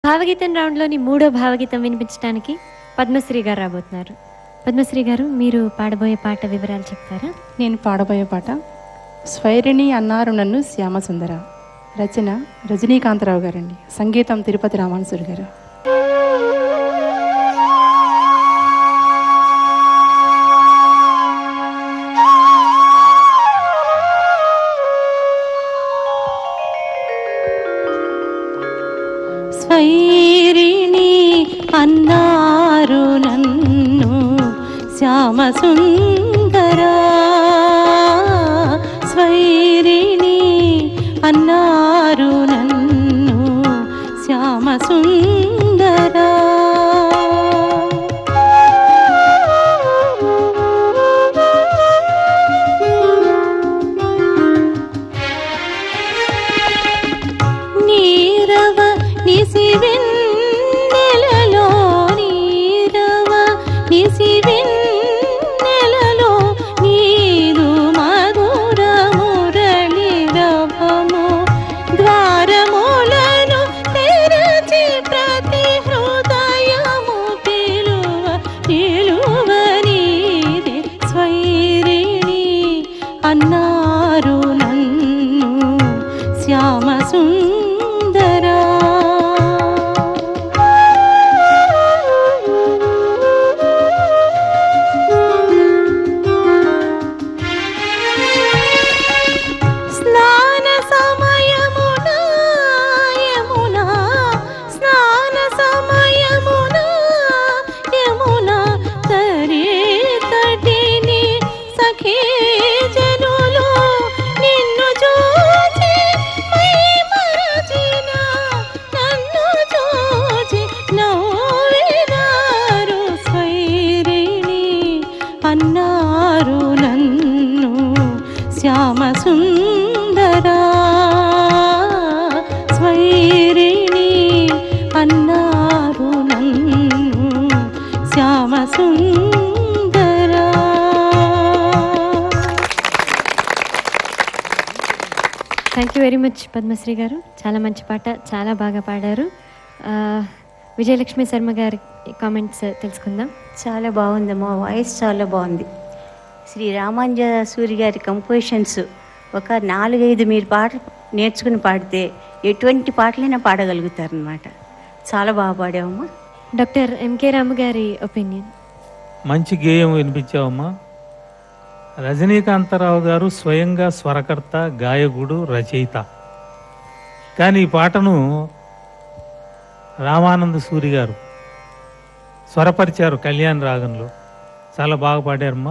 భావగీతం రౌండ్లోని మూడో భావగీతం వినిపించడానికి పద్మశ్రీ గారు రాబోతున్నారు. పద్మశ్రీ గారు, మీరు పాడబోయే పాట వివరాలు చెప్తారా? నేను పాడబోయే పాట స్వైరిణి అన్నారు నన్ను శ్యామసుందర. రచన రజనీకాంతరావు గారండి. సంగీతం తిరుపతి రామానుజులు గారు. స్వైరిణి అన్నారు నన్ను శ్యామసుందర. స్వైరిణి అన్నారు నన్ను శ్యామసుందర. నీరవ నిసివెన్నెలలో నీరవ నిసివెన్నెలలో నీరు మధుర మురళిరవము ద్వారములను తెరచి ప్రతి హృదయము నిలువ నీదే. స్వైరిణి అన్నారు నన్ను శ్యామసుందర. స్నాన సమయమున యమున స్నాన సమయమున యమున తరే తటిని సఖీ జనులు నిన్ను చూచి మై మరచిన నన్ను చూచి నవ్వినారు. స్వైరిణి అన్నారు నన్ను శ్యామసుందర. స్వైరిణి అన్నారు నన్ను Shyamasundara. Thank you very much Padmashri గారు. చాలా మంచి పాట, చాలా బాగా పాడారు. విజయలక్ష్మి శర్మ గారి కామెంట్స్ తెలుసుకుందాం. చాలా బాగుందమ్మా, వాయిస్ చాలా బాగుంది. శ్రీ రామాంజన సూరి గారి కంపోజిషన్స్ ఒక 4-5 మీరు పాట నేర్చుకుని పాడితే ఎటువంటి పాటలైనా పాడగలుగుతారనమాట. చాలా బాగా పాడావమ్మా. డాక్టర్ ఎంకే రాము గారి ఒపీనియన్. మంచి గేయం వినిపించావమ్మా. రజనీకాంతరావు గారు స్వయంగా స్వరకర్త, గాయకుడు, రచయిత. కానీ ఈ పాటను రామానంద సూరి గారు స్వరపరిచారు కళ్యాణ్ రాగంలో. చాలా బాగా పాడారమ్మా.